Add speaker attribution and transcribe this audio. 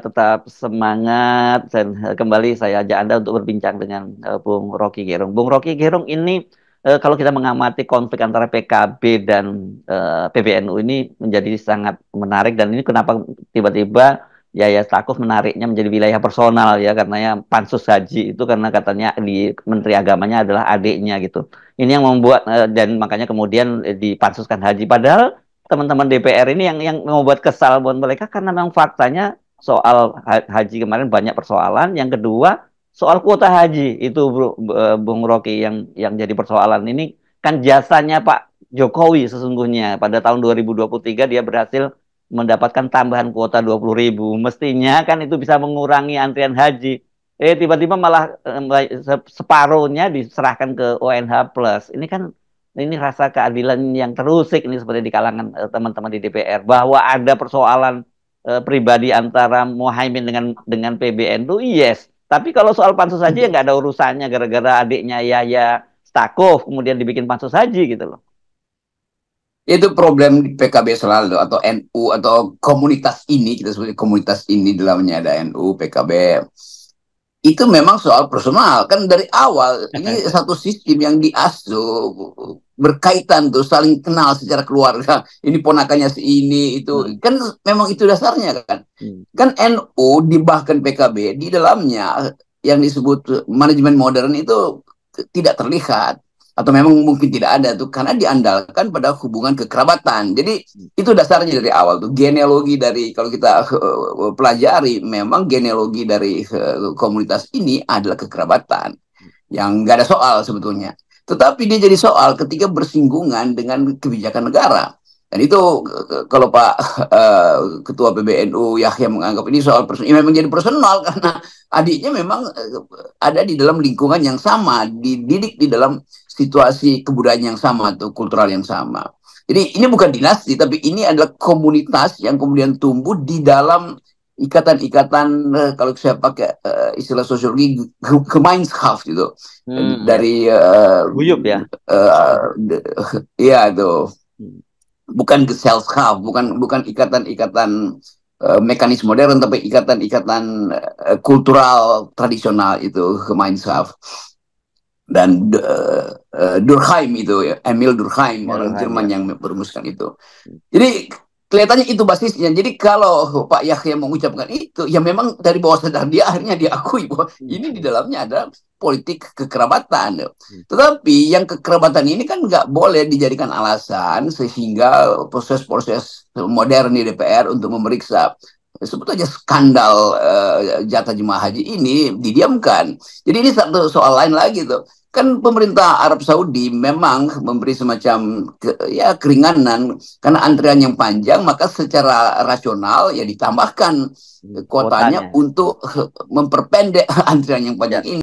Speaker 1: tetap semangat dan kembali saya ajak Anda untuk berbincang dengan Bung Rocky Gerung. Bung Rocky Gerung ini kalau kita mengamati konflik antara PKB dan PBNU ini menjadi sangat menarik dan ini kenapa tiba-tiba Yaya Stakuf menariknya menjadi wilayah personal ya karena ya pansus haji itu karena katanya di Menteri Agamanya adalah adiknya gitu. Ini yang membuat dan makanya kemudian dipansuskan haji padahal teman-teman DPR ini yang membuat kesal buat mereka karena memang faktanya soal haji kemarin banyak persoalan. Yang kedua soal kuota haji itu Bung Rocky yang jadi persoalan ini kan jasanya Pak Jokowi sesungguhnya pada tahun 2023 dia berhasil mendapatkan tambahan kuota 20.000. Mestinya kan itu bisa mengurangi antrian haji. Tiba-tiba malah separuhnya diserahkan ke ONH Plus. Ini rasa keadilan yang terusik ini seperti di kalangan teman-teman di DPR bahwa ada persoalan pribadi antara Muhaimin dengan PBNU, yes. Tapi kalau soal pansus haji ya nggak ada urusannya gara-gara adiknya Yaya Stakuf kemudian dibikin pansus haji gitu loh.
Speaker 2: Itu problem di PKB selalu atau NU atau komunitas ini, kita sebut komunitas ini dalamnya ada NU, PKB. Itu memang soal personal kan dari awal. Ini satu sistem yang diasuh berkaitan tuh saling kenal secara keluarga. Ini ponakannya si ini itu kan memang itu dasarnya kan. Kan NU bahkan PKB di dalamnya yang disebut manajemen modern itu tidak terlihat atau memang mungkin tidak ada tuh karena diandalkan pada hubungan kekerabatan. Jadi itu dasarnya dari awal tuh genealogi dari kalau kita pelajari memang genealogi dari komunitas ini adalah kekerabatan yang nggak ada soal sebetulnya. Tetapi dia jadi soal ketika bersinggungan dengan kebijakan negara. Dan itu kalau Pak Ketua PBNU Yahya menganggap ini soal personal, ya memang jadi personal karena adiknya memang ada di dalam lingkungan yang sama, dididik di dalam situasi kebudayaan yang sama atau kultural yang sama. Jadi ini bukan dinasti, tapi ini adalah komunitas yang kemudian tumbuh di dalam ikatan-ikatan kalau saya pakai istilah sosiologi Gemeinschaft gitu dari
Speaker 1: Guyup ya.
Speaker 2: Iya tuh bukan Gesellschaft, bukan ikatan-ikatan mekanisme modern, tapi ikatan-ikatan kultural tradisional itu Gemeinschaft. Dan Durkheim itu ya, Emil Durkheim orang Jerman yang merumuskan itu. Jadi kelihatannya itu basisnya. Jadi kalau Pak Yahya mengucapkan itu, ya memang dari bawah sadar dia akhirnya diakui bahwa ini di dalamnya ada politik kekerabatan. Tetapi yang kekerabatan ini kan nggak boleh dijadikan alasan sehingga proses-proses modern di DPR untuk memeriksa sebetulnya skandal jatah jemaah haji ini didiamkan. Jadi ini satu soal lain lagi tuh. Kan pemerintah Arab Saudi memang memberi semacam keringanan karena antrian yang panjang, maka secara rasional ya ditambahkan kuotanya untuk memperpendek antrian yang panjang ini.